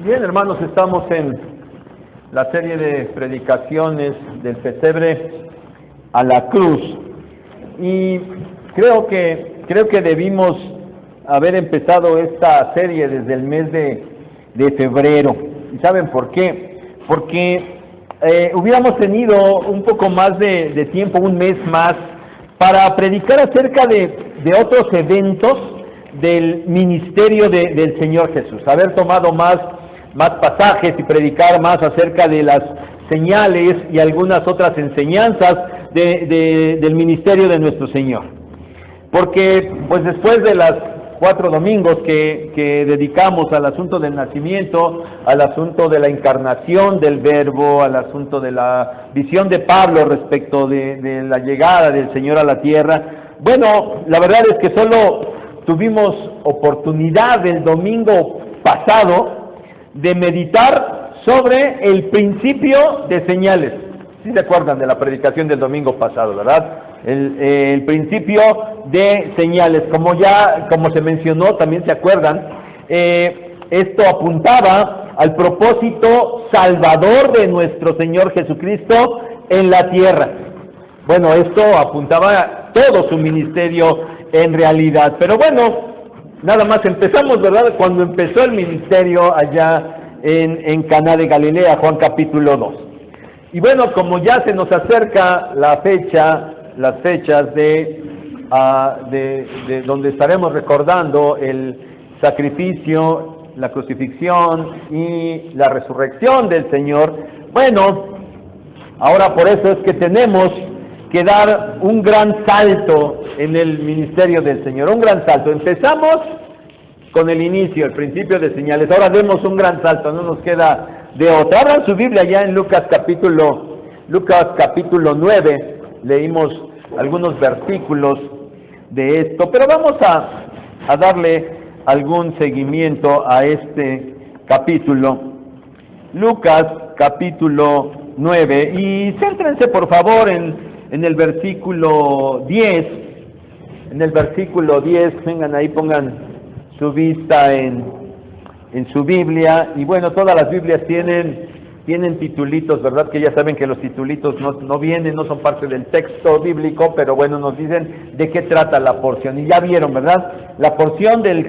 Bien, hermanos, estamos en la serie de predicaciones del pesebre a la cruz y creo que debimos haber empezado esta serie desde el mes de febrero. ¿Y saben por qué? Porque hubiéramos tenido un poco más de tiempo, un mes más, para predicar acerca de otros eventos del ministerio del Señor Jesús, haber tomado más pasajes y predicar más acerca de las señales y algunas otras enseñanzas del ministerio de nuestro Señor. Porque pues después de las 4 domingos que dedicamos al asunto del nacimiento, al asunto de la encarnación del Verbo, al asunto de la visión de Pablo respecto de la llegada del Señor a la tierra, bueno, la verdad es que solo tuvimos oportunidad el domingo pasado de meditar sobre el principio de señales. ¿Sí se acuerdan de la predicación del domingo pasado, verdad? El principio de señales, como se mencionó, también se acuerdan, esto apuntaba al propósito salvador de nuestro Señor Jesucristo en la tierra. Bueno, esto apuntaba a todo su ministerio en realidad, pero bueno, nada más empezamos, ¿verdad? Cuando empezó el ministerio allá en Caná de Galilea, Juan capítulo 2. Y bueno, como ya se nos acerca las fechas de donde estaremos recordando el sacrificio, la crucifixión y la resurrección del Señor, bueno, ahora por eso es que tenemos que dar un gran salto en el ministerio del Señor, un gran salto. Empezamos con el inicio, el principio de señales, ahora demos un gran salto, no nos queda de otra. Abran su Biblia ya en Lucas capítulo 9, leímos algunos versículos de esto, pero vamos a darle algún seguimiento a este capítulo. Lucas capítulo 9, y céntrense por favor en el versículo 10, vengan ahí, pongan su vista en su Biblia, y bueno, todas las Biblias tienen titulitos, ¿verdad? Que ya saben que los titulitos no son parte del texto bíblico, pero bueno, nos dicen de qué trata la porción, y ya vieron, ¿verdad? La porción del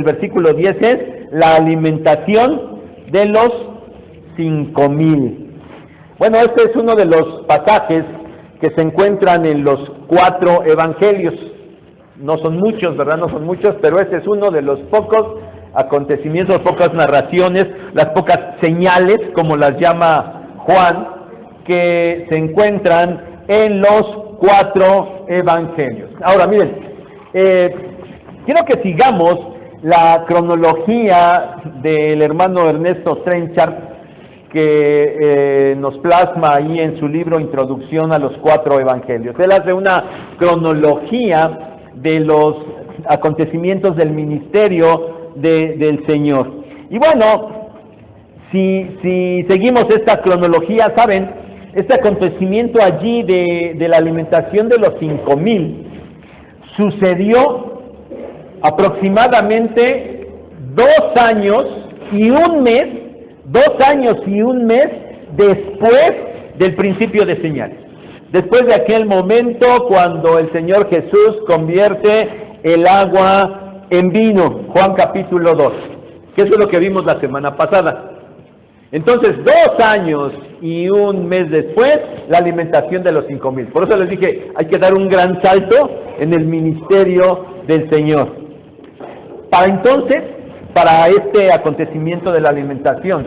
versículo 10 es la alimentación de los 5,000. Bueno, este es uno de los pasajes que se encuentran en los 4 evangelios. No son muchos, ¿verdad? No son muchos, pero este es uno de los pocos acontecimientos, pocas narraciones, las pocas señales, como las llama Juan, que se encuentran en los 4 evangelios. Ahora, miren, quiero que sigamos la cronología del hermano Ernesto Trenchard, que nos plasma ahí en su libro Introducción a los 4 evangelios. Él hace una cronología de los acontecimientos del ministerio del Señor. Y bueno, si seguimos esta cronología, saben, este acontecimiento allí de la alimentación de los 5,000 sucedió aproximadamente 2 años y un mes después del principio de señales. Después de aquel momento cuando el Señor Jesús convierte el agua en vino, Juan capítulo 2, que eso es lo que vimos la semana pasada. Entonces, 2 años y un mes después, la alimentación de los 5,000. Por eso les dije, hay que dar un gran salto en el ministerio del Señor. Para este acontecimiento de la alimentación,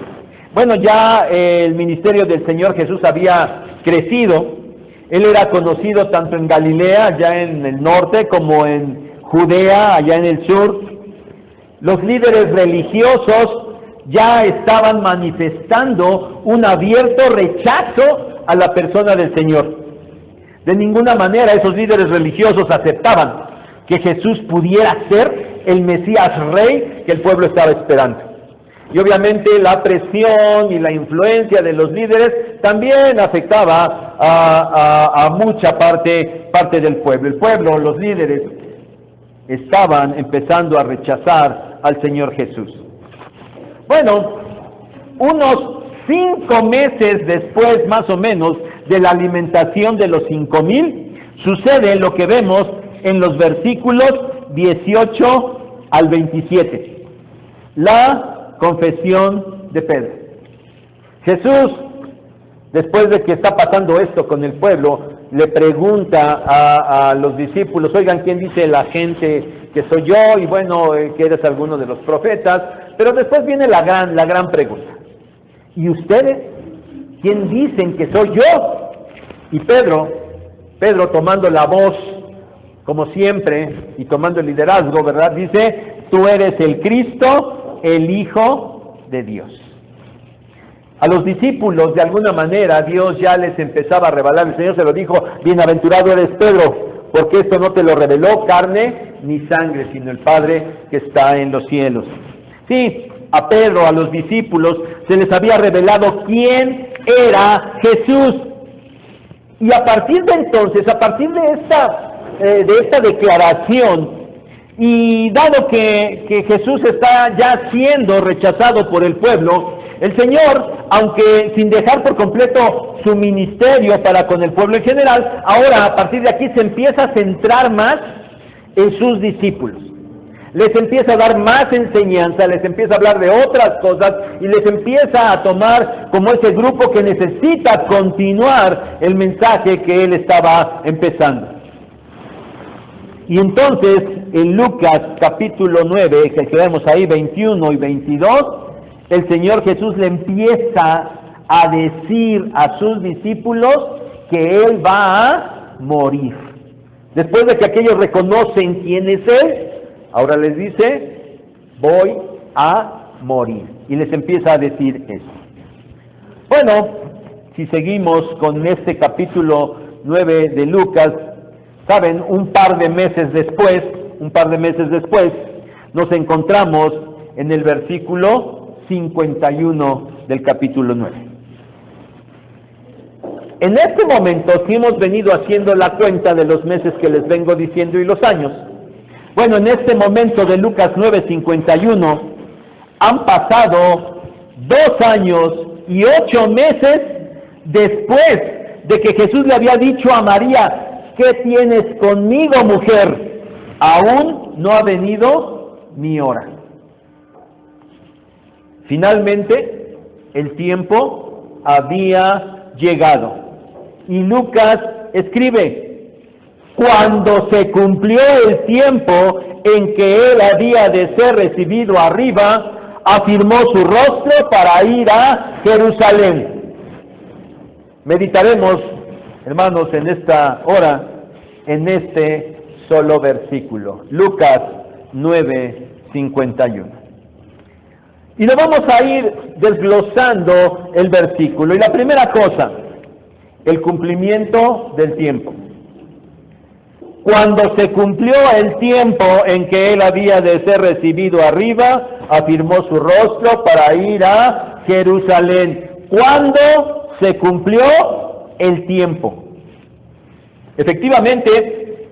bueno, ya el ministerio del Señor Jesús había crecido. Él era conocido tanto en Galilea, allá en el norte, como en Judea, allá en el sur. Los líderes religiosos ya estaban manifestando un abierto rechazo a la persona del Señor. De ninguna manera esos líderes religiosos aceptaban que Jesús pudiera ser el Mesías Rey que el pueblo estaba esperando. Y obviamente la presión y la influencia de los líderes también afectaba a mucha parte del pueblo. El pueblo, los líderes, estaban empezando a rechazar al Señor Jesús. Bueno, unos 5 meses después, más o menos, de la alimentación de los 5,000, sucede lo que vemos en los versículos 18 al 27. La confesión de Pedro. Jesús, después de que está pasando esto con el pueblo, le pregunta a los discípulos: oigan, ¿quién dice la gente que soy yo? Y bueno, que eres alguno de los profetas. Pero después viene la gran pregunta: ¿y ustedes? ¿Quién dicen que soy yo? Y Pedro tomando la voz, como siempre, y tomando el liderazgo, ¿verdad? Dice: tú eres el Cristo, el Hijo de Dios. A los discípulos, de alguna manera, Dios ya les empezaba a revelar. El Señor se lo dijo: bienaventurado eres Pedro, porque esto no te lo reveló carne ni sangre, sino el Padre que está en los cielos. Sí, a Pedro, a los discípulos, se les había revelado quién era Jesús. Y a partir de entonces, a partir de esta declaración, y dado que Jesús está ya siendo rechazado por el pueblo, el Señor, aunque sin dejar por completo su ministerio para con el pueblo en general, ahora a partir de aquí se empieza a centrar más en sus discípulos. Les empieza a dar más enseñanza, les empieza a hablar de otras cosas y les empieza a tomar como ese grupo que necesita continuar el mensaje que él estaba empezando. Y entonces, en Lucas capítulo 9, que vemos ahí 21 y 22, el Señor Jesús le empieza a decir a sus discípulos que Él va a morir. Después de que aquellos reconocen quién es Él, ahora les dice: voy a morir. Y les empieza a decir eso. Bueno, si seguimos con este capítulo 9 de Lucas, saben, un par de meses después, nos encontramos en el versículo 51 del capítulo 9. En este momento, si hemos venido haciendo la cuenta de los meses que les vengo diciendo y los años, bueno, en este momento de Lucas 9:51, han pasado 2 años y 8 meses después de que Jesús le había dicho a María: ¿qué tienes conmigo, mujer? Aún no ha venido mi hora. Finalmente, el tiempo había llegado. Y Lucas escribe: cuando se cumplió el tiempo en que él había de ser recibido arriba, afirmó su rostro para ir a Jerusalén. Meditaremos, hermanos, en esta hora, en este solo versículo, Lucas 9:51. Y lo vamos a ir desglosando el versículo. Y la primera cosa, el cumplimiento del tiempo. Cuando se cumplió el tiempo en que él había de ser recibido arriba, afirmó su rostro para ir a Jerusalén. ¿Cuándo se cumplió el tiempo? Efectivamente,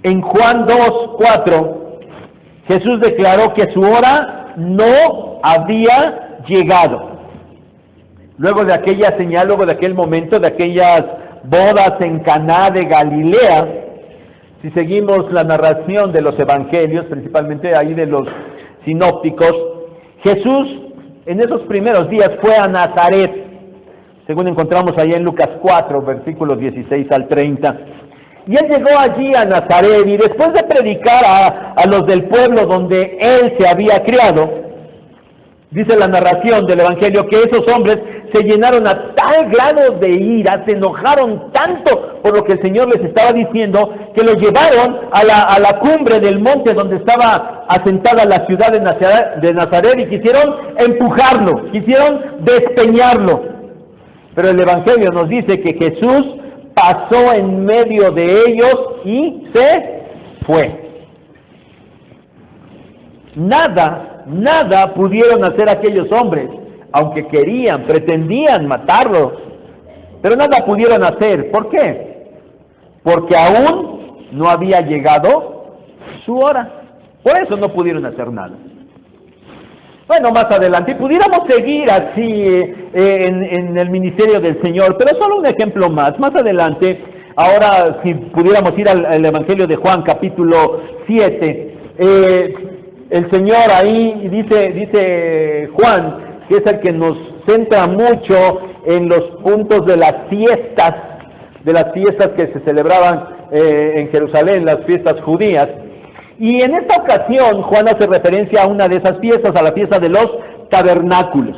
en Juan 2:4, Jesús declaró que su hora no había llegado. Luego de aquella señal, luego de aquel momento, de aquellas bodas en Caná de Galilea, si seguimos la narración de los evangelios, principalmente ahí de los sinópticos, Jesús en esos primeros días fue a Nazaret, según encontramos ahí en Lucas 4, versículos 16 al 30. Y él llegó allí a Nazaret, y después de predicar a los del pueblo donde él se había criado, dice la narración del evangelio que esos hombres se llenaron a tal grado de ira, se enojaron tanto por lo que el Señor les estaba diciendo, que lo llevaron a la cumbre del monte donde estaba asentada la ciudad de Nazaret y quisieron empujarlo, quisieron despeñarlo. Pero el evangelio nos dice que Jesús pasó en medio de ellos y se fue. Nada pudieron hacer aquellos hombres, aunque querían, pretendían matarlo, pero nada pudieron hacer. ¿Por qué? Porque aún no había llegado su hora. Por eso no pudieron hacer nada. Bueno, más adelante, y pudiéramos seguir así en el ministerio del Señor, pero solo un ejemplo más. Más adelante, ahora si pudiéramos ir al Evangelio de Juan, capítulo 7, el Señor ahí dice Juan, que es el que nos centra mucho en los puntos de las fiestas que se celebraban en Jerusalén, las fiestas judías. Y en esta ocasión Juan hace referencia a una de esas fiestas, a la fiesta de los tabernáculos.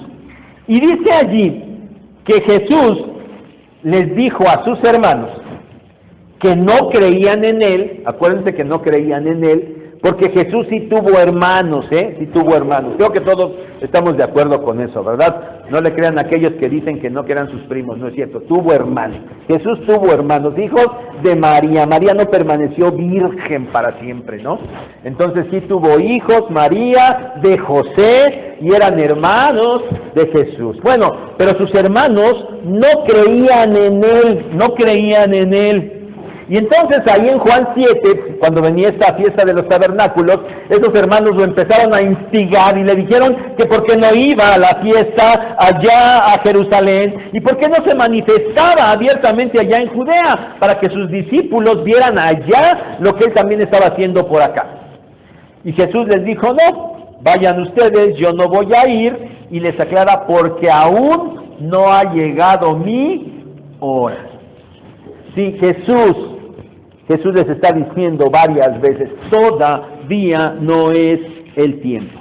Y dice allí que Jesús les dijo a sus hermanos que no creían en Él, acuérdense que no creían en Él, porque Jesús sí tuvo hermanos, sí tuvo hermanos. Creo que todos estamos de acuerdo con eso, ¿verdad? No le crean a aquellos que dicen que no eran sus primos, no es cierto, tuvo hermanos. Jesús tuvo hermanos, hijos de María. María no permaneció virgen para siempre, ¿no? Entonces sí tuvo hijos, María, de José, y eran hermanos de Jesús. Bueno, pero sus hermanos no creían en Él. Y entonces ahí en Juan 7, cuando venía esta fiesta de los tabernáculos, esos hermanos lo empezaron a instigar y le dijeron que por qué no iba a la fiesta allá a Jerusalén y por qué no se manifestaba abiertamente allá en Judea para que sus discípulos vieran allá lo que él también estaba haciendo por acá. Y Jesús les dijo, no, vayan ustedes, yo no voy a ir, y les aclara, porque aún no ha llegado mi hora. Sí, Jesús les está diciendo varias veces, todavía no es el tiempo.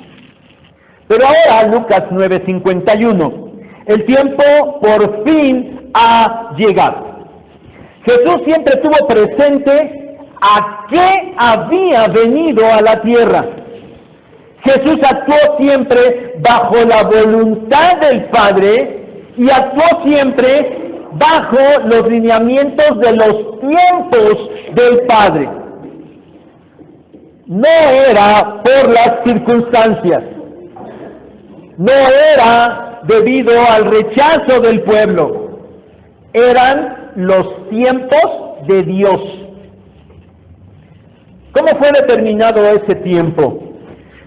Pero ahora, Lucas 9:51, el tiempo por fin ha llegado. Jesús siempre tuvo presente a qué había venido a la tierra. Jesús actuó siempre bajo la voluntad del Padre y actuó siempre bajo los lineamientos de los tiempos del Padre. No era por las circunstancias, no era debido al rechazo del pueblo, eran los tiempos de Dios. ¿Cómo fue determinado ese tiempo?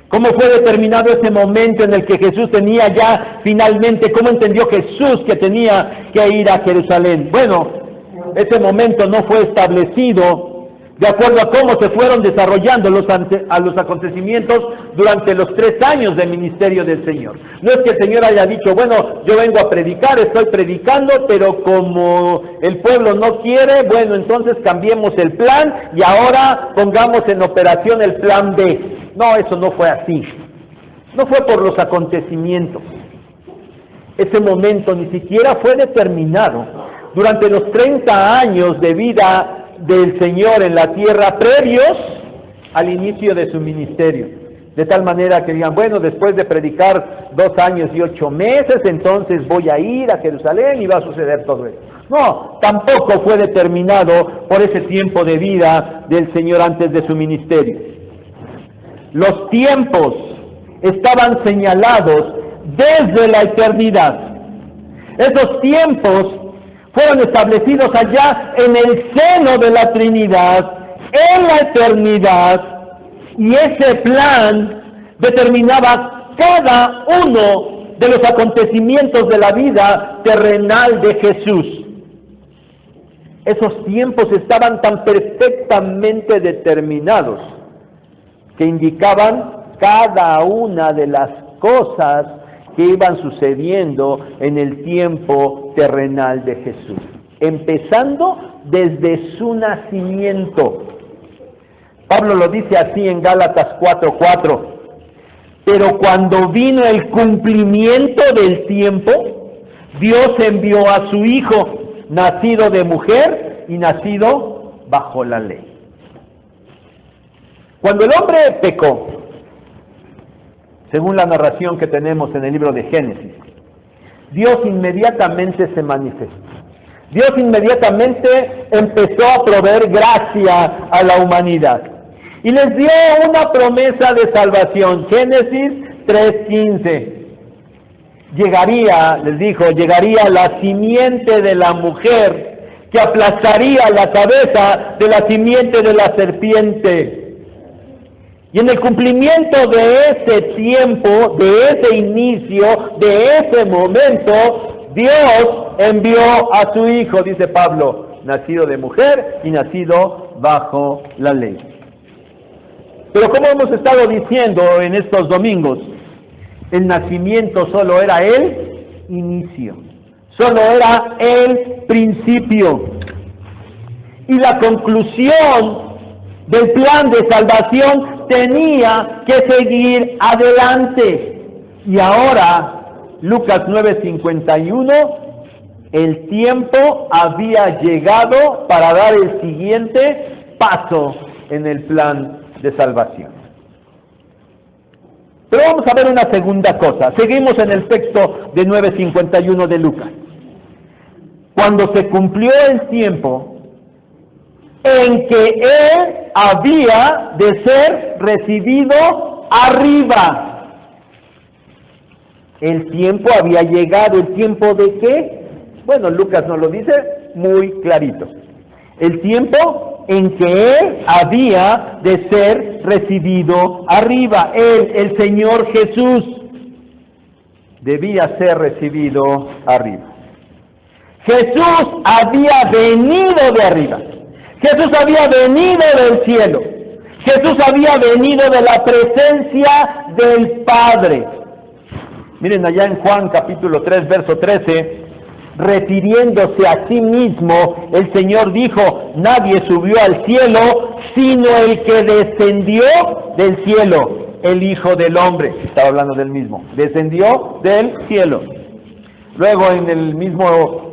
¿Cómo fue determinado ese momento en el que Jesús tenía ya finalmente, cómo entendió Jesús que tenía que ir a Jerusalén? Bueno, ese momento no fue establecido de acuerdo a cómo se fueron desarrollando los acontecimientos durante los 3 años de ministerio del Señor. No es que el Señor haya dicho, bueno, yo vengo a predicar, estoy predicando, pero como el pueblo no quiere, bueno, entonces cambiemos el plan y ahora pongamos en operación el plan B. No, eso no fue así. No fue por los acontecimientos. Ese momento ni siquiera fue determinado durante los 30 años de vida del Señor en la tierra previos al inicio de su ministerio. De tal manera que digan, bueno, después de predicar 2 años y 8 meses, entonces voy a ir a Jerusalén y va a suceder todo eso. No, tampoco fue determinado por ese tiempo de vida del Señor antes de su ministerio. Los tiempos estaban señalados desde la eternidad. Esos tiempos fueron establecidos allá en el seno de la Trinidad, en la eternidad, y ese plan determinaba cada uno de los acontecimientos de la vida terrenal de Jesús. Esos tiempos estaban tan perfectamente determinados que indicaban cada una de las cosas que iban sucediendo en el tiempo terrenal de Jesús, empezando desde su nacimiento. Pablo lo dice así en Gálatas 4:4, pero cuando vino el cumplimiento del tiempo, Dios envió a su Hijo, nacido de mujer y nacido bajo la ley. Cuando el hombre pecó, según la narración que tenemos en el libro de Génesis, Dios inmediatamente se manifestó. Dios inmediatamente empezó a proveer gracia a la humanidad y les dio una promesa de salvación. Génesis 3:15. Les dijo, llegaría la simiente de la mujer que aplastaría la cabeza de la simiente de la serpiente. Y en el cumplimiento de ese tiempo, de ese inicio, de ese momento, Dios envió a su Hijo, dice Pablo, nacido de mujer y nacido bajo la ley. Pero como hemos estado diciendo en estos domingos, el nacimiento solo era el inicio, solo era el principio. Y la conclusión del plan de salvación tenía que seguir adelante. Y ahora, Lucas 9:51, el tiempo había llegado para dar el siguiente paso en el plan de salvación. Pero vamos a ver una segunda cosa. Seguimos en el texto de 9:51 de Lucas. Cuando se cumplió el tiempo en que él había de ser recibido arriba. El tiempo había llegado. ¿El tiempo de qué? Bueno, Lucas nos lo dice muy clarito. El tiempo en que él había de ser recibido arriba. Él, el Señor Jesús, debía ser recibido arriba. Jesús había venido de arriba. Jesús había venido del cielo. Jesús había venido de la presencia del Padre. Miren allá en Juan capítulo 3, verso 13, refiriéndose a sí mismo, el Señor dijo, nadie subió al cielo, sino el que descendió del cielo, el Hijo del Hombre. Estaba hablando del mismo. Descendió del cielo. Luego en el mismo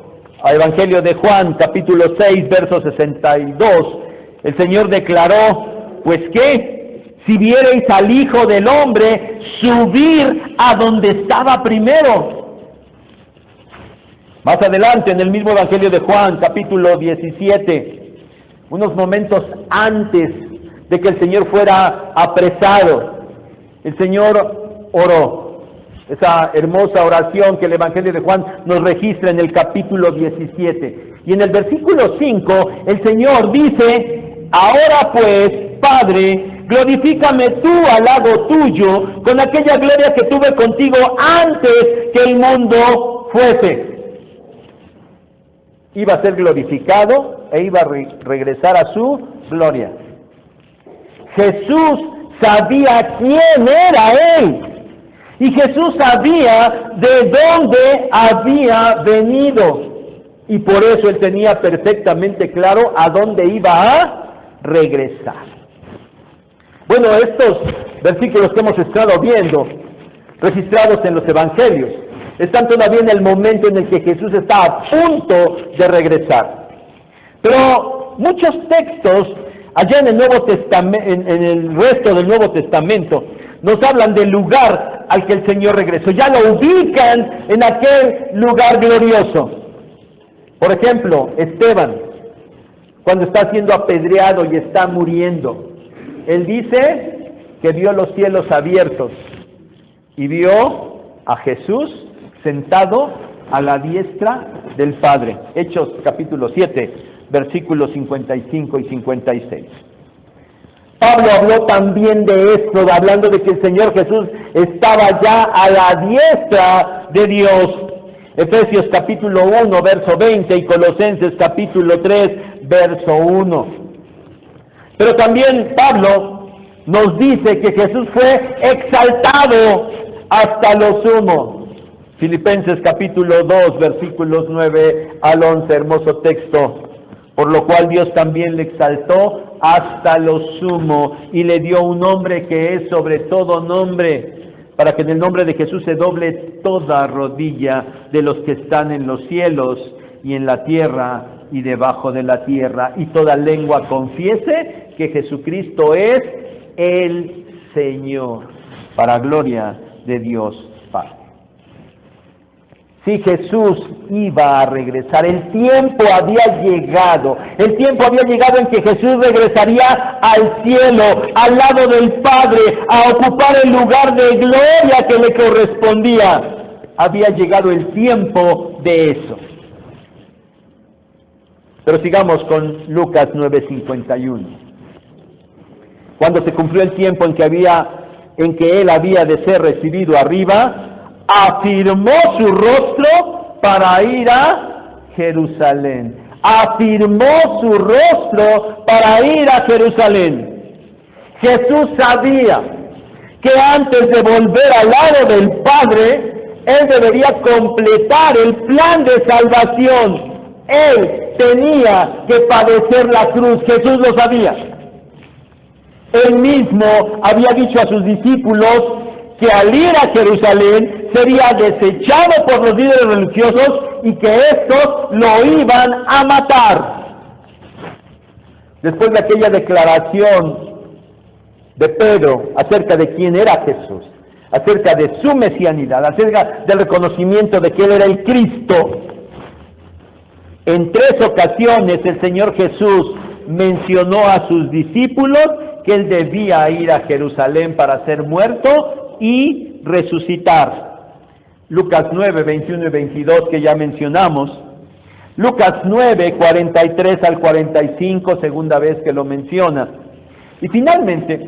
Evangelio de Juan, capítulo 6, verso 62, el Señor declaró, pues que si viereis al Hijo del Hombre subir a donde estaba primero. Más adelante, en el mismo Evangelio de Juan, capítulo 17, unos momentos antes de que el Señor fuera apresado, el Señor oró. Esa hermosa oración que el Evangelio de Juan nos registra en el capítulo 17. Y en el versículo 5, el Señor dice, ahora pues, Padre, glorifícame tú al lado tuyo con aquella gloria que tuve contigo antes que el mundo fuese. Iba a ser glorificado e iba a regresar a su gloria. Jesús sabía quién era Él. Y Jesús sabía de dónde había venido. Y por eso Él tenía perfectamente claro a dónde iba a regresar. Bueno, estos versículos que hemos estado viendo, registrados en los Evangelios, están todavía en el momento en el que Jesús está a punto de regresar. Pero muchos textos allá en el Nuevo Testamento, en el resto del Nuevo Testamento, nos hablan del lugar al que el Señor regresó. Ya lo ubican en aquel lugar glorioso. Por ejemplo, Esteban, cuando está siendo apedreado y está muriendo, él dice que vio los cielos abiertos y vio a Jesús sentado a la diestra del Padre. Hechos capítulo 7, versículos 55 y 56. Pablo habló también de esto, hablando de que el Señor Jesús estaba ya a la diestra de Dios. Efesios capítulo 1, verso 20 y Colosenses capítulo 3, verso 1. Pero también Pablo nos dice que Jesús fue exaltado hasta lo sumo. Filipenses capítulo 2, versículos 9 al 11, hermoso texto. Por lo cual Dios también le exaltó hasta lo sumo y le dio un nombre que es sobre todo nombre, para que en el nombre de Jesús se doble toda rodilla de los que están en los cielos y en la tierra y debajo de la tierra, y toda lengua confiese que Jesucristo es el Señor, para gloria de Dios Padre. Si Jesús iba a regresar, el tiempo había llegado. El tiempo había llegado en que Jesús regresaría al cielo, al lado del Padre, a ocupar el lugar de gloria que le correspondía. Había llegado el tiempo de eso. Pero sigamos con Lucas 9:51. cuando se cumplió el tiempo en que él había de ser recibido arriba, afirmó su rostro para ir a Jerusalén. Afirmó su rostro para ir a Jerusalén. Jesús sabía que antes de volver al lado del Padre, Él debería completar el plan de salvación. Él tenía que padecer la cruz. Jesús lo sabía. Él mismo había dicho a sus discípulos que al ir a Jerusalén sería desechado por los líderes religiosos y que estos lo iban a matar. Después de aquella declaración de Pedro acerca de quién era Jesús, acerca de su mesianidad, acerca del reconocimiento de que Él era el Cristo, en 3 ocasiones el Señor Jesús mencionó a sus discípulos que Él debía ir a Jerusalén para ser muerto y resucitar. Lucas 9, 21 y 22 que ya mencionamos. Lucas 9, 43 al 45, segunda vez que lo menciona. Y finalmente,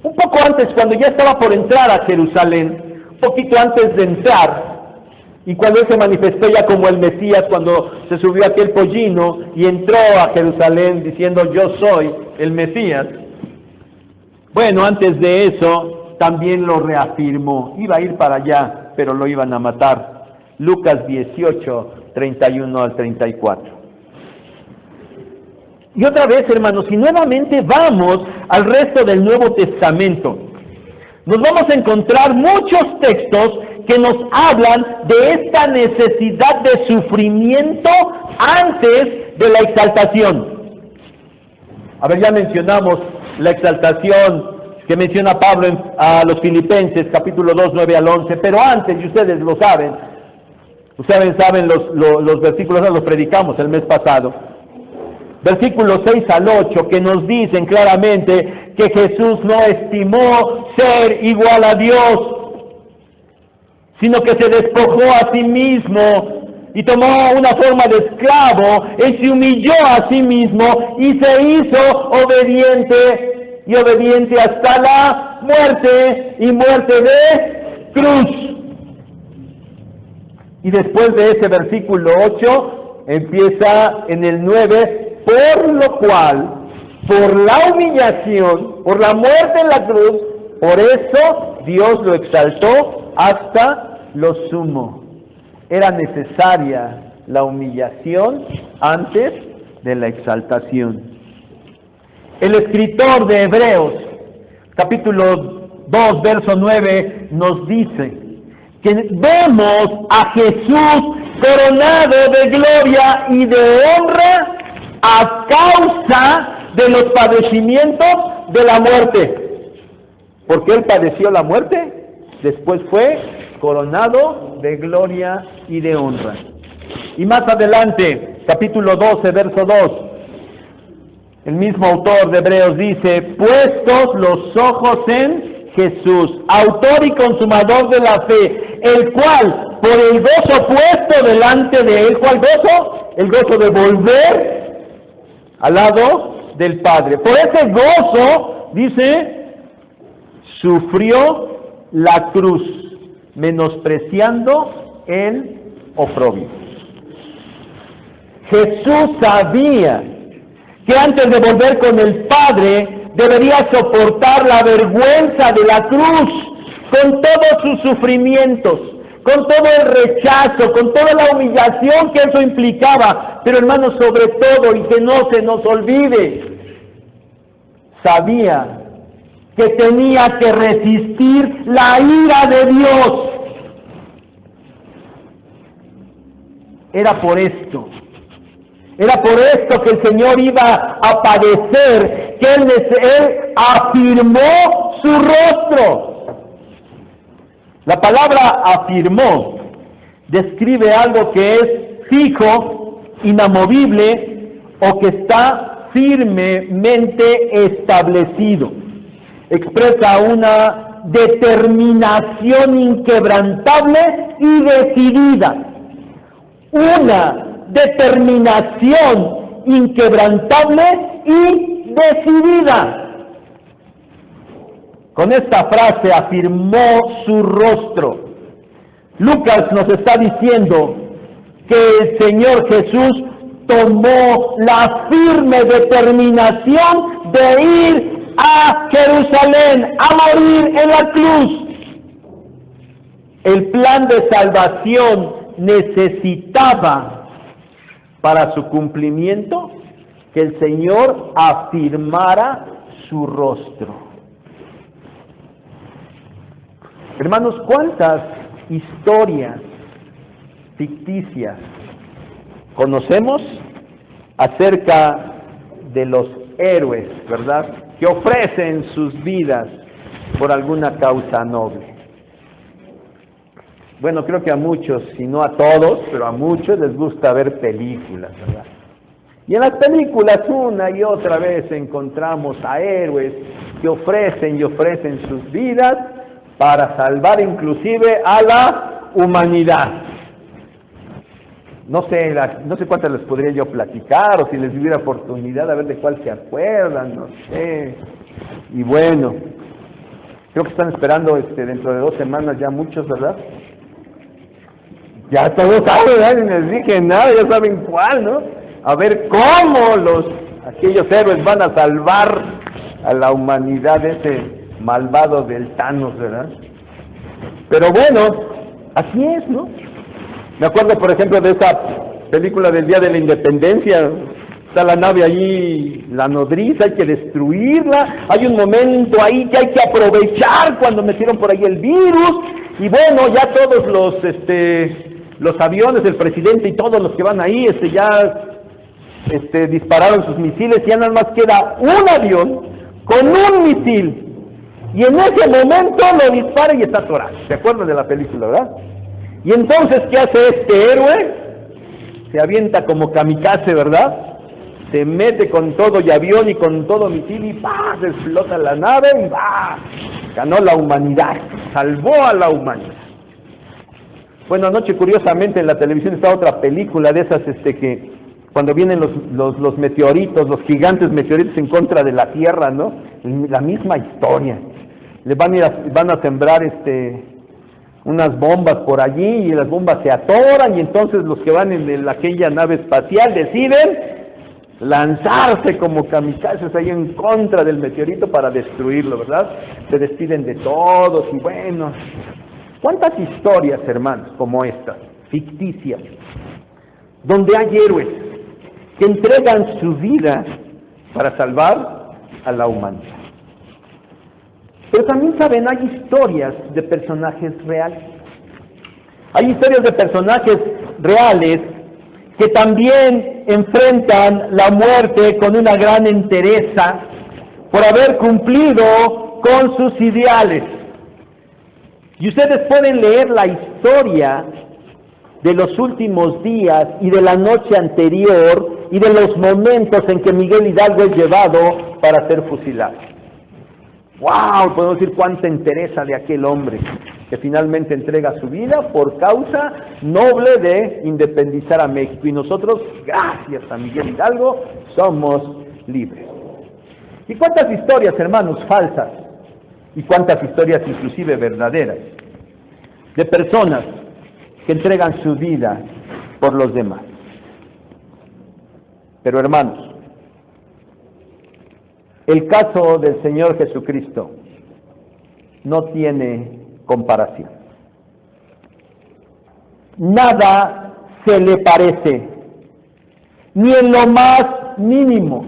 un poco antes, cuando ya estaba por entrar a Jerusalén, un poquito antes de entrar, y cuando Él se manifestó ya como el Mesías, cuando se subió aquel pollino y entró a Jerusalén diciendo yo soy el Mesías, bueno, antes de eso también lo reafirmó, iba a ir para allá, pero lo iban a matar. Lucas 18, 31 al 34. Y otra vez, hermanos, y nuevamente vamos al resto del Nuevo Testamento. Nos vamos a encontrar muchos textos que nos hablan de esta necesidad de sufrimiento antes de la exaltación. A ver, ya mencionamos la exaltación que menciona Pablo a los Filipenses, capítulo 2, 9 al 11, pero antes, y ustedes lo saben, saben los versículos, los predicamos el mes pasado, versículos 6 al 8, que nos dicen claramente que Jesús no estimó ser igual a Dios, sino que se despojó a sí mismo y tomó una forma de esclavo, y se humilló a sí mismo y se hizo obediente hasta la muerte, y muerte de cruz. Y después de ese versículo 8, empieza en el 9, por lo cual, por la humillación, por la muerte en la cruz, por eso Dios lo exaltó hasta lo sumo. Era necesaria la humillación antes de la exaltación. El escritor de Hebreos, capítulo 2, verso 9, nos dice que vemos a Jesús coronado de gloria y de honra a causa de los padecimientos de la muerte. Porque Él padeció la muerte, después fue coronado de gloria y de honra. Y más adelante, capítulo 12, verso 2, el mismo autor de Hebreos dice, puestos los ojos en Jesús, autor y consumador de la fe, el cual, por el gozo puesto delante de Él, ¿cuál gozo? El gozo de volver al lado del Padre. Por ese gozo, dice, sufrió la cruz, menospreciando el oprobio. Jesús sabía que antes de volver con el Padre debería soportar la vergüenza de la cruz con todos sus sufrimientos, con todo el rechazo, con toda la humillación que eso implicaba. Pero hermanos, sobre todo, y que no se nos olvide, sabía que tenía que resistir la ira de Dios. Era por esto que el Señor iba a padecer, que Él afirmó su rostro. La palabra afirmó describe algo que es fijo, inamovible, o que está firmemente establecido. Expresa una determinación inquebrantable y decidida. Una determinación inquebrantable y decidida. Con esta frase afirmó su rostro. Lucas nos está diciendo que el Señor Jesús tomó la firme determinación de ir a Jerusalén, a morir en la cruz. El plan de salvación necesitaba para su cumplimiento que el Señor afirmara su rostro. Hermanos, ¿cuántas historias ficticias conocemos acerca de los héroes, verdad? Que ofrecen sus vidas por alguna causa noble. Bueno, creo que a muchos, si no a todos, pero a muchos les gusta ver películas, ¿verdad? Y en las películas una y otra vez encontramos a héroes que ofrecen sus vidas para salvar inclusive a la humanidad. No sé cuántas les podría yo platicar, o si les hubiera oportunidad a ver de cuál se acuerdan, no sé. Y bueno, creo que están esperando dentro de 2 semanas ya muchos, ¿verdad? Ya todos saben, ¿verdad? Ni les dije nada, ya saben cuál, ¿no? A ver cómo aquellos héroes van a salvar a la humanidad de ese malvado del Thanos, ¿verdad? Pero bueno, así es, ¿no? Me acuerdo, por ejemplo, de esa película del Día de la Independencia. Está la nave allí, la nodriza, hay que destruirla. Hay un momento ahí que hay que aprovechar cuando metieron por ahí el virus. Y bueno, ya todos los aviones, el presidente y todos los que van ahí, dispararon sus misiles y ya nada más queda un avión con un misil. Y en ese momento lo dispara y está atorado. ¿Se acuerdan de la película, verdad? Y entonces, ¿qué hace este héroe? Se avienta como kamikaze, ¿verdad? Se mete con todo y avión y con todo misil y ¡pah! Se explota la nave y ¡bah! Ganó la humanidad, salvó a la humanidad. Bueno, anoche curiosamente en la televisión está otra película de esas que cuando vienen los meteoritos, los gigantes meteoritos en contra de la Tierra, ¿no? La misma historia. Van a sembrar unas bombas por allí y las bombas se atoran y entonces los que van en aquella nave espacial deciden lanzarse como kamikazes ahí en contra del meteorito para destruirlo, ¿verdad? Se despiden de todos y bueno, ¿cuántas historias, hermanos, como estas, ficticias, donde hay héroes que entregan su vida para salvar a la humanidad? Pero también saben, hay historias de personajes reales. Hay historias de personajes reales que también enfrentan la muerte con una gran entereza por haber cumplido con sus ideales. Y ustedes pueden leer la historia de los últimos días y de la noche anterior y de los momentos en que Miguel Hidalgo es llevado para ser fusilado. ¡Wow! Podemos decir cuánta entereza de aquel hombre que finalmente entrega su vida por causa noble de independizar a México. Y nosotros, gracias a Miguel Hidalgo, somos libres. ¿Y cuántas historias, hermanos, falsas? ¿Y cuántas historias inclusive verdaderas? De personas que entregan su vida por los demás. Pero hermanos, el caso del Señor Jesucristo no tiene comparación. Nada se le parece, ni en lo más mínimo.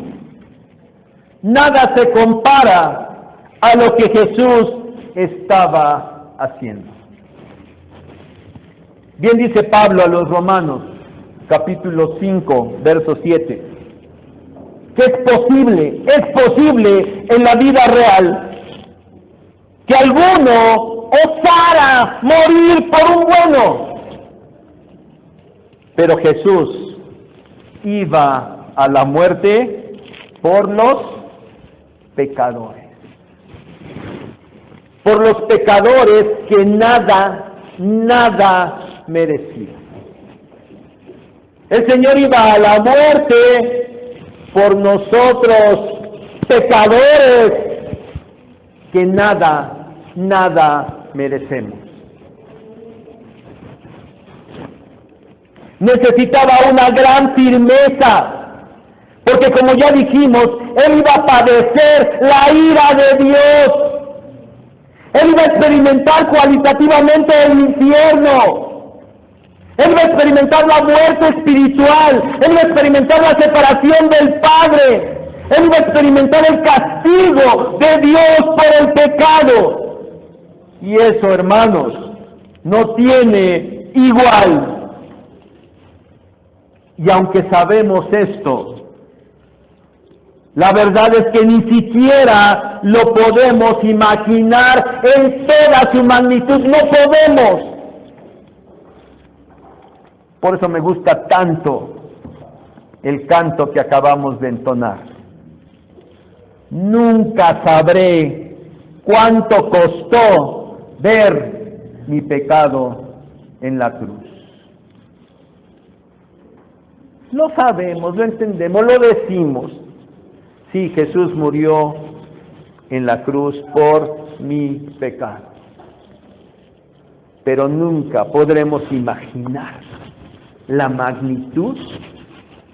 Nada se compara a lo que Jesús estaba haciendo. Bien dice Pablo a los Romanos, capítulo 5, verso 7. Que es posible en la vida real que alguno osara morir por un bueno. Pero Jesús iba a la muerte por los pecadores. Por los pecadores que nada merecían. El Señor iba a la muerte por nosotros, pecadores, que nada merecemos. Necesitaba una gran firmeza, porque como ya dijimos, él iba a padecer la ira de Dios. Él iba a experimentar cualitativamente el infierno. Él iba a experimentar la muerte espiritual. Él iba a experimentar la separación del Padre. Él iba a experimentar el castigo de Dios por el pecado. Y eso, hermanos, no tiene igual. Y aunque sabemos esto, la verdad es que ni siquiera lo podemos imaginar en toda su magnitud. No podemos. Por eso me gusta tanto el canto que acabamos de entonar. Nunca sabré cuánto costó ver mi pecado en la cruz. Lo sabemos, lo entendemos, lo decimos. Sí, Jesús murió en la cruz por mi pecado. Pero nunca podremos imaginar la magnitud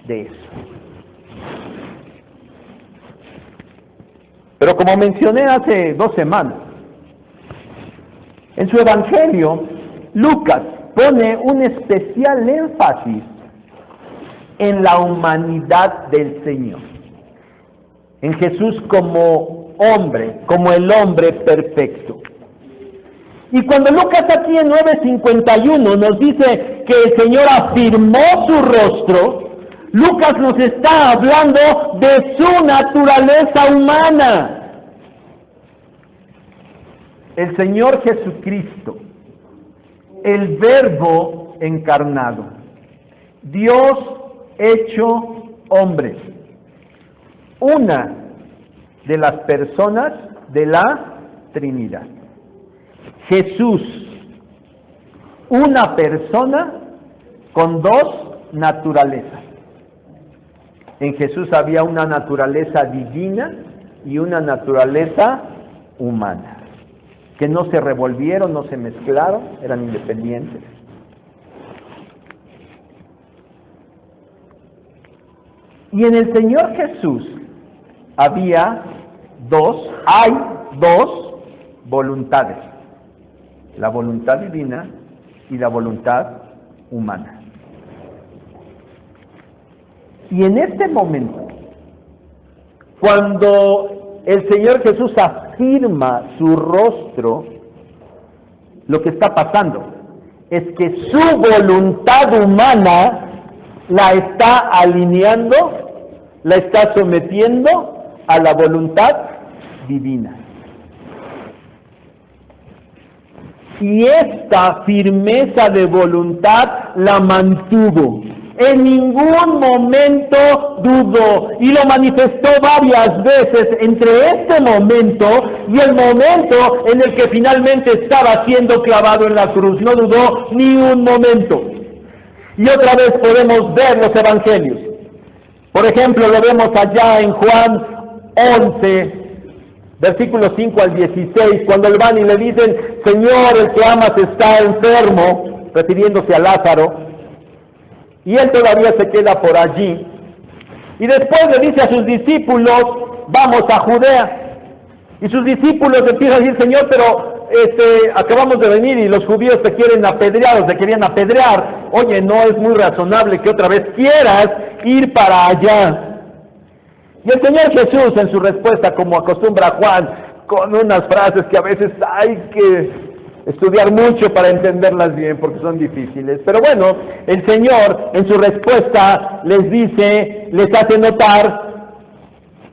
de eso. Pero como mencioné hace 2 semanas, en su Evangelio, Lucas pone un especial énfasis en la humanidad del Señor, en Jesús como hombre, como el hombre perfecto. Y cuando Lucas aquí en 9:51 nos dice que el Señor afirmó su rostro, Lucas nos está hablando de su naturaleza humana. El Señor Jesucristo, el Verbo encarnado, Dios hecho hombre, una de las personas de la Trinidad. Jesús, una persona con 2 naturalezas. En Jesús había una naturaleza divina y una naturaleza humana, que no se revolvieron, no se mezclaron, eran independientes. Y en el Señor Jesús hay dos voluntades, la voluntad divina y la voluntad humana. Y en este momento, cuando el Señor Jesús afirma su rostro, lo que está pasando es que su voluntad humana la está alineando, la está sometiendo a la voluntad divina. Y esta firmeza de voluntad la mantuvo. En ningún momento dudó, y lo manifestó varias veces entre este momento y el momento en el que finalmente estaba siendo clavado en la cruz. No dudó ni un momento. Y otra vez podemos ver los evangelios. Por ejemplo, lo vemos allá en Juan 11, versículos 5 al 16, cuando le van y le dicen: Señor, el que amas está enfermo, refiriéndose a Lázaro. Y él todavía se queda por allí. Y después le dice a sus discípulos: vamos a Judea. Y sus discípulos empiezan a decir: Señor, pero acabamos de venir y los judíos te quieren apedrear, o te querían apedrear. Oye, no es muy razonable que otra vez quieras ir para allá. Y el Señor Jesús, en su respuesta, como acostumbra Juan, con unas frases que a veces hay que estudiar mucho para entenderlas bien, porque son difíciles. Pero bueno, el Señor en su respuesta les dice, les hace notar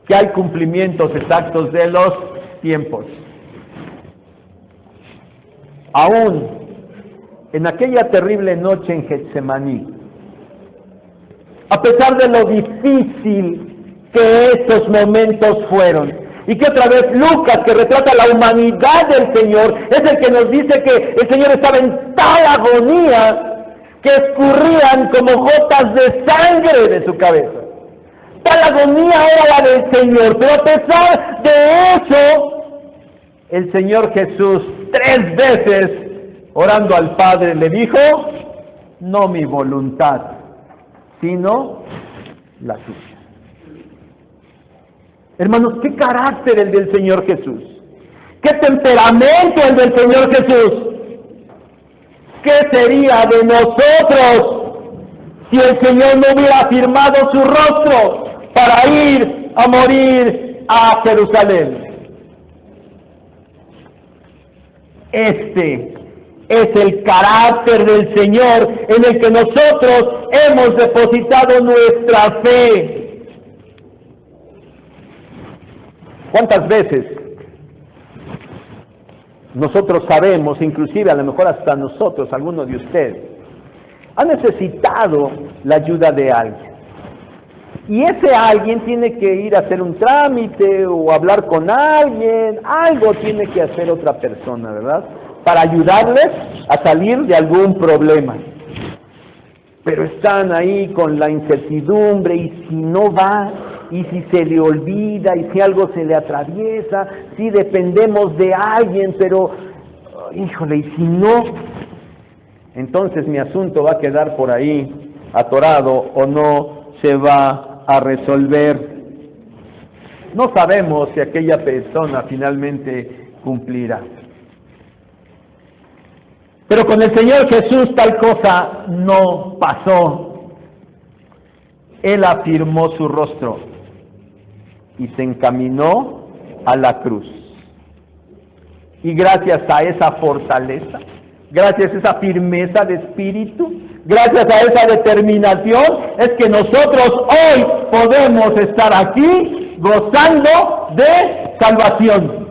que hay cumplimientos exactos de los tiempos. Aún en aquella terrible noche en Getsemaní, a pesar de lo difícil que estos momentos fueron, y que otra vez Lucas, que retrata la humanidad del Señor, es el que nos dice que el Señor estaba en tal agonía que escurrían como gotas de sangre de su cabeza. Tal agonía era la del Señor, pero a pesar de eso, el Señor Jesús 3 veces, orando al Padre, le dijo, no mi voluntad, sino la tuya. Hermanos, ¿qué carácter el del Señor Jesús? ¿Qué temperamento el del Señor Jesús? ¿Qué sería de nosotros si el Señor no hubiera firmado su rostro para ir a morir a Jerusalén? Este es el carácter del Señor en el que nosotros hemos depositado nuestra fe. ¿Cuántas veces nosotros sabemos, inclusive a lo mejor hasta nosotros, algunos de ustedes, han necesitado la ayuda de alguien? Y ese alguien tiene que ir a hacer un trámite o hablar con alguien, algo tiene que hacer otra persona, ¿verdad? Para ayudarles a salir de algún problema. Pero están ahí con la incertidumbre, y si no va, y si se le olvida, y si algo se le atraviesa, si dependemos de alguien, pero, híjole, y si no, entonces mi asunto va a quedar por ahí atorado o no se va a resolver. No sabemos si aquella persona finalmente cumplirá. Pero con el Señor Jesús tal cosa no pasó. Él afirmó su rostro y se encaminó a la cruz. Y gracias a esa fortaleza, gracias a esa firmeza de espíritu, gracias a esa determinación, es que nosotros hoy podemos estar aquí gozando de salvación.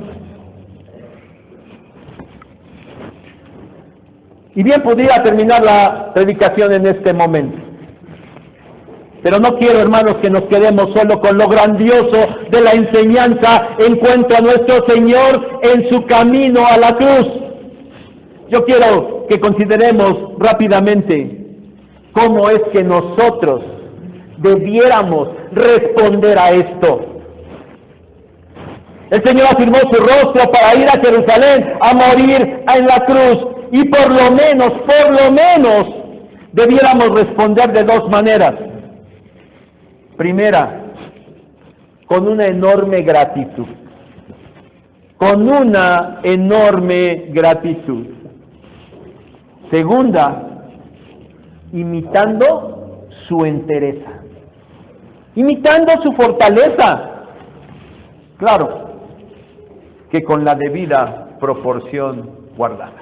Y bien pudiera terminar la predicación en este momento. Pero no quiero, hermanos, que nos quedemos solo con lo grandioso de la enseñanza en cuanto a nuestro Señor en su camino a la cruz. Yo quiero que consideremos rápidamente cómo es que nosotros debiéramos responder a esto. El Señor afirmó su rostro para ir a Jerusalén a morir en la cruz. Y por lo menos, debiéramos responder de dos maneras. Primera, con una enorme gratitud. Con una enorme gratitud. Segunda, imitando su entereza. Imitando su fortaleza. Claro, que con la debida proporción guardada.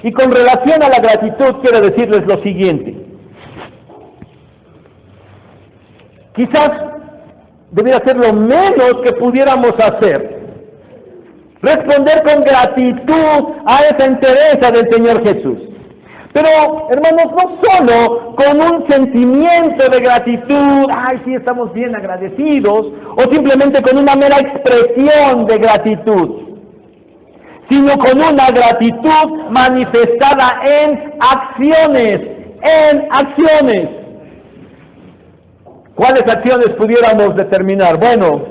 Y con relación a la gratitud, quiero decirles lo siguiente. Quizás debiera ser lo menos que pudiéramos hacer. Responder con gratitud a esa entereza del Señor Jesús. Pero, hermanos, no solo con un sentimiento de gratitud, ay, sí, estamos bien agradecidos, o simplemente con una mera expresión de gratitud, sino con una gratitud manifestada en acciones, ¿Cuáles acciones pudiéramos determinar? Bueno,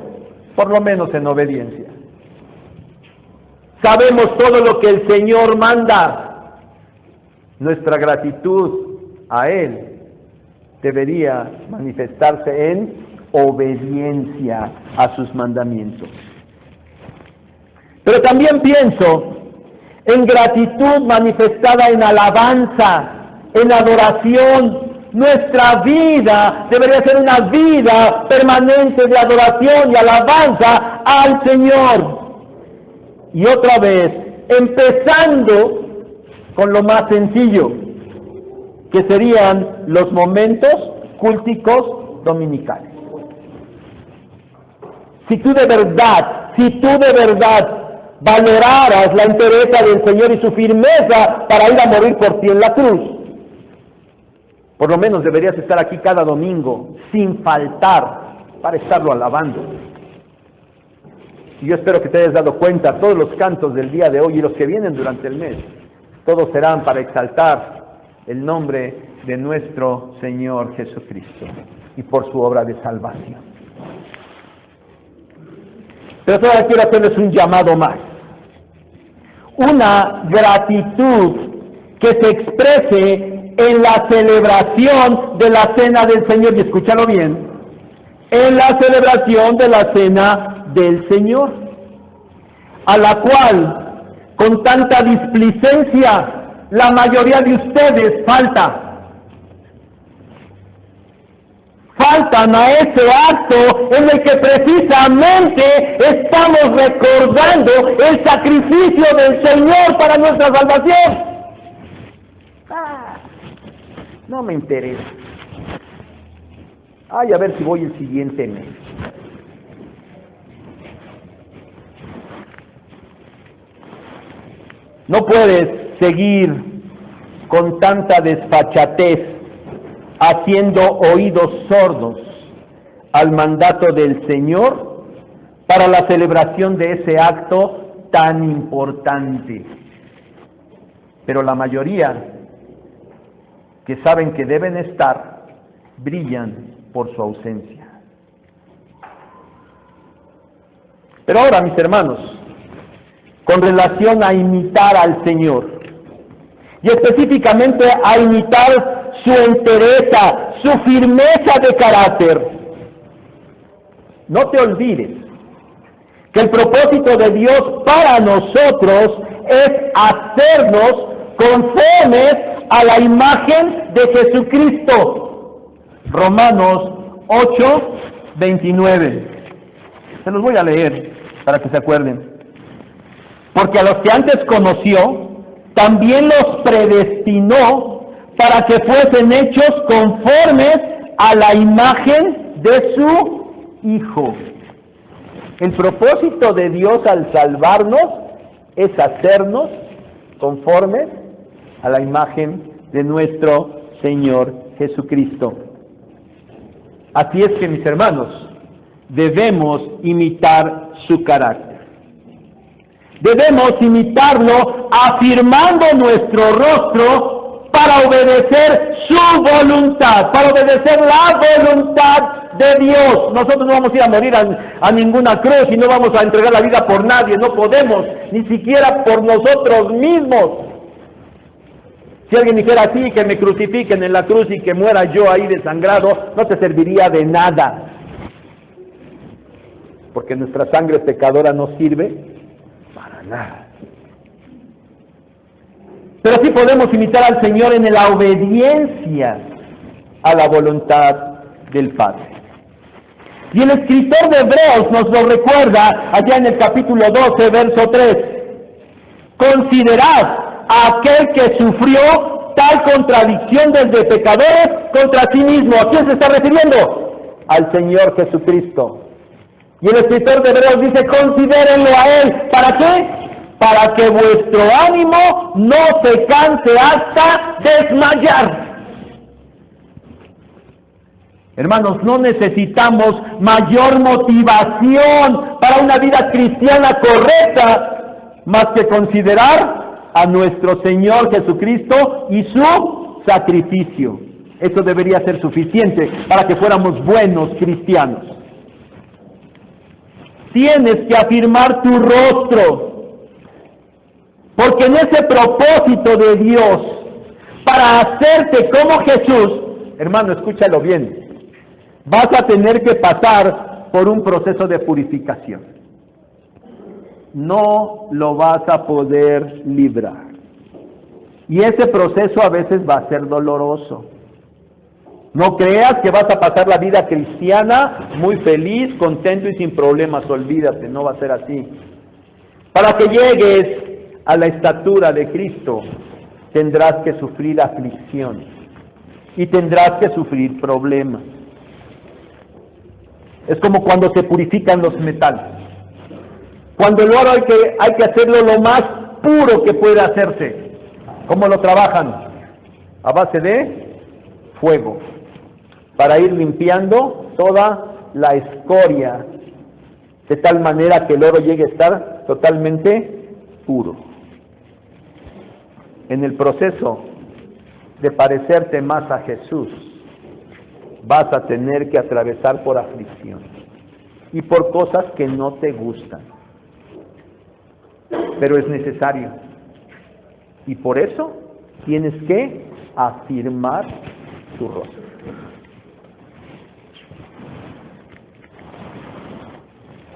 por lo menos en obediencia. Sabemos todo lo que el Señor manda. Nuestra gratitud a Él debería manifestarse en obediencia a sus mandamientos. Pero también pienso en gratitud manifestada en alabanza, en adoración. Nuestra vida debería ser una vida permanente de adoración y alabanza al Señor. Y otra vez, empezando con lo más sencillo, que serían los momentos cúlticos dominicales. Si tú de verdad valoraras la entereza del Señor y su firmeza para ir a morir por ti en la cruz, por lo menos deberías estar aquí cada domingo sin faltar para estarlo alabando. Y yo espero que te hayas dado cuenta, todos los cantos del día de hoy y los que vienen durante el mes, todos serán para exaltar el nombre de nuestro Señor Jesucristo y por su obra de salvación. Pero todavía quiero hacerles un llamado más. Una gratitud que se exprese en la celebración de la cena del Señor. Y escúchalo bien. En la celebración de la cena del Señor, a la cual, con tanta displicencia, la mayoría de ustedes faltan a ese acto en el que precisamente estamos recordando el sacrificio del Señor para nuestra salvación. No me interesa. Ay, a ver si voy el siguiente mes. No puedes seguir con tanta desfachatez haciendo oídos sordos al mandato del Señor para la celebración de ese acto tan importante. Pero la mayoría que saben que deben estar, brillan por su ausencia. Pero ahora, mis hermanos, con relación a imitar al Señor, y específicamente a imitar su entereza, su firmeza de carácter, no te olvides que el propósito de Dios para nosotros es hacernos conformes a la imagen de Jesucristo. Romanos 8:29. Se los voy a leer para que se acuerden. Porque a los que antes conoció, también los predestinó para que fuesen hechos conformes a la imagen de su Hijo. El propósito de Dios al salvarnos es hacernos conformes a la imagen de nuestro Señor Jesucristo. Así es que, mis hermanos, debemos imitar su carácter. Debemos imitarlo afirmando nuestro rostro para obedecer su voluntad, para obedecer la voluntad de Dios. Nosotros no vamos a ir a morir a ninguna cruz y no vamos a entregar la vida por nadie, no podemos, ni siquiera por nosotros mismos. Si alguien dijera así, que me crucifiquen en la cruz y que muera yo ahí desangrado, no te serviría de nada. Porque nuestra sangre pecadora no sirve para nada. Pero sí podemos imitar al Señor en la obediencia a la voluntad del Padre. Y el escritor de Hebreos nos lo recuerda allá en el capítulo 12, verso 3. Considerad a aquel que sufrió tal contradicción desde pecadores contra sí mismo. ¿A quién se está refiriendo? Al Señor Jesucristo. Y el escritor de Hebreos dice, considérenlo a Él. ¿Para qué? Para que vuestro ánimo no se canse hasta desmayar. Hermanos, no necesitamos mayor motivación para una vida cristiana correcta, más que considerar a nuestro Señor Jesucristo y su sacrificio. Eso debería ser suficiente para que fuéramos buenos cristianos. Tienes que afirmar tu rostro, porque en ese propósito de Dios, para hacerte como Jesús, hermano, escúchalo bien, vas a tener que pasar por un proceso de purificación. No lo vas a poder librar. Y ese proceso a veces va a ser doloroso. No creas que vas a pasar la vida cristiana muy feliz, contento y sin problemas. Olvídate, no va a ser así. Para que llegues a la estatura de Cristo, tendrás que sufrir aflicciones y tendrás que sufrir problemas. Es como cuando se purifican los metales. Cuando el oro hay que hacerlo lo más puro que pueda hacerse. ¿Cómo lo trabajan? A base de fuego, para ir limpiando toda la escoria, de tal manera que el oro llegue a estar totalmente puro. En el proceso de parecerte más a Jesús, vas a tener que atravesar por aflicción. y por cosas que no te gustan. Pero es necesario. Y por eso tienes que afirmar tu rostro.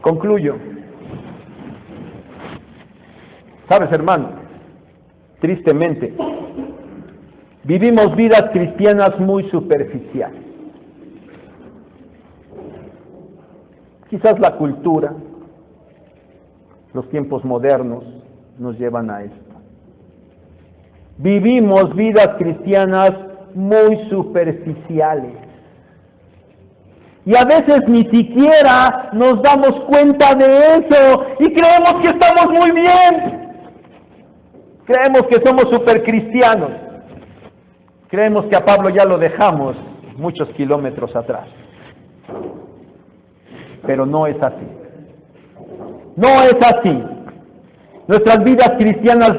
Concluyo. ¿Sabes, hermano? Tristemente, vivimos vidas cristianas muy superficiales. Quizás la cultura, los tiempos modernos nos llevan a esto. Vivimos vidas cristianas muy superficiales. Y a veces ni siquiera nos damos cuenta de eso y creemos que estamos muy bien. Creemos que somos supercristianos. Creemos que a Pablo ya lo dejamos muchos kilómetros atrás. Pero no es así. No es así. Nuestras vidas cristianas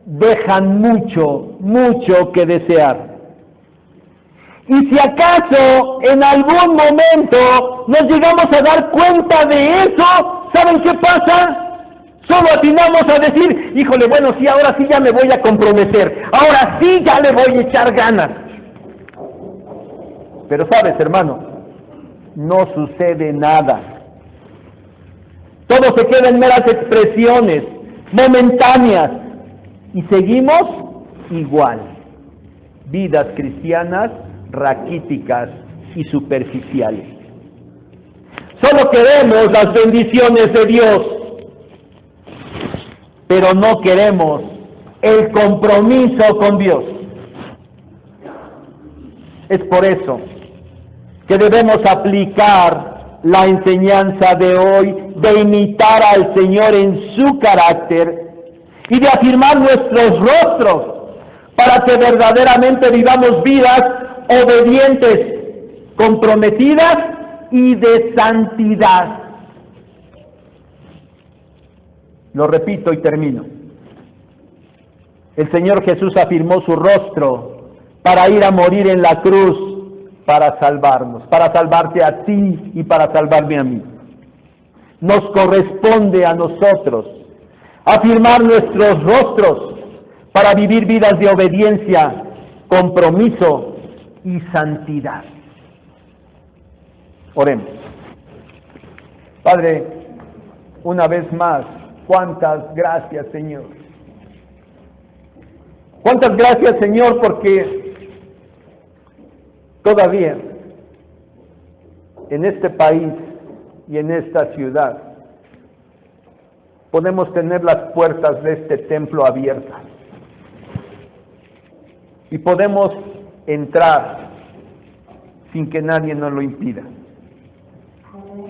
dejan mucho que desear. Y si acaso en algún momento nos llegamos a dar cuenta de eso, ¿saben qué pasa? Solo atinamos a decir, híjole, bueno, sí, ahora sí ya me voy a comprometer, ahora sí ya le voy a echar ganas. Pero sabes, hermano, no sucede nada. Todo se queda en meras expresiones momentáneas y seguimos igual. Vidas cristianas raquíticas y superficiales. Solo queremos las bendiciones de Dios, pero no queremos el compromiso con Dios. Es por eso que debemos aplicar la enseñanza de hoy de imitar al Señor en su carácter y de afirmar nuestros rostros para que verdaderamente vivamos vidas obedientes, comprometidas y de santidad. Lo repito y termino. El Señor Jesús afirmó su rostro para ir a morir en la cruz, para salvarnos, para salvarte a ti y para salvarme a mí. Nos corresponde a nosotros afirmar nuestros rostros para vivir vidas de obediencia, compromiso y santidad. Oremos. Padre, una vez más, cuántas gracias, Señor. Cuántas gracias, Señor, porque todavía en este país y en esta ciudad podemos tener las puertas de este templo abiertas y podemos entrar sin que nadie nos lo impida.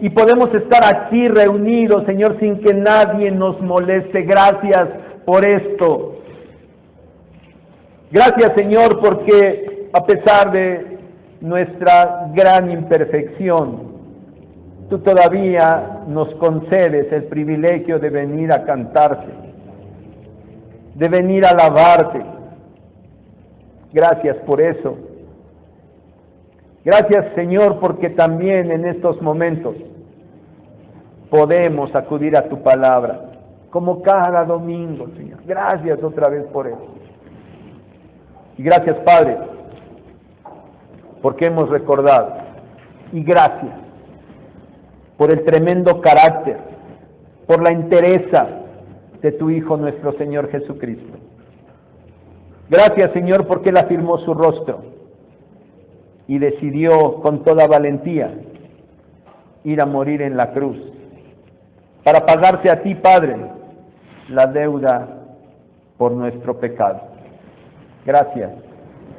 Y podemos estar aquí reunidos, Señor, sin que nadie nos moleste. Gracias por esto. Gracias, Señor, porque a pesar de nuestra gran imperfección, tú todavía nos concedes el privilegio de venir a cantarte, de venir a alabarte. Gracias por eso. Gracias, Señor, porque también en estos momentos podemos acudir a tu palabra, como cada domingo, Señor. Gracias otra vez por eso. Y gracias, Padre, porque hemos recordado. Y gracias por el tremendo carácter, por la entereza de tu Hijo, nuestro Señor Jesucristo. Gracias, Señor, porque Él afirmó su rostro y decidió con toda valentía ir a morir en la cruz para pagarte a ti, Padre, la deuda por nuestro pecado. Gracias,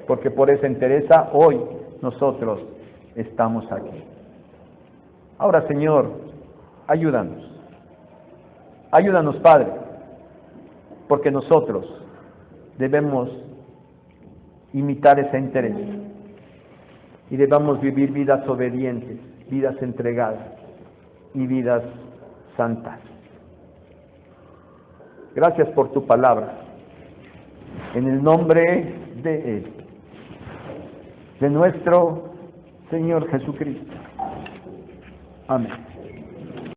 porque por esa entereza hoy nosotros estamos aquí. Ahora, Señor, ayúdanos. Ayúdanos, Padre, porque nosotros debemos imitar ese interés y debamos vivir vidas obedientes, vidas entregadas y vidas santas. Gracias por tu palabra. En el nombre de Él, de nuestro Señor Jesucristo. Amén.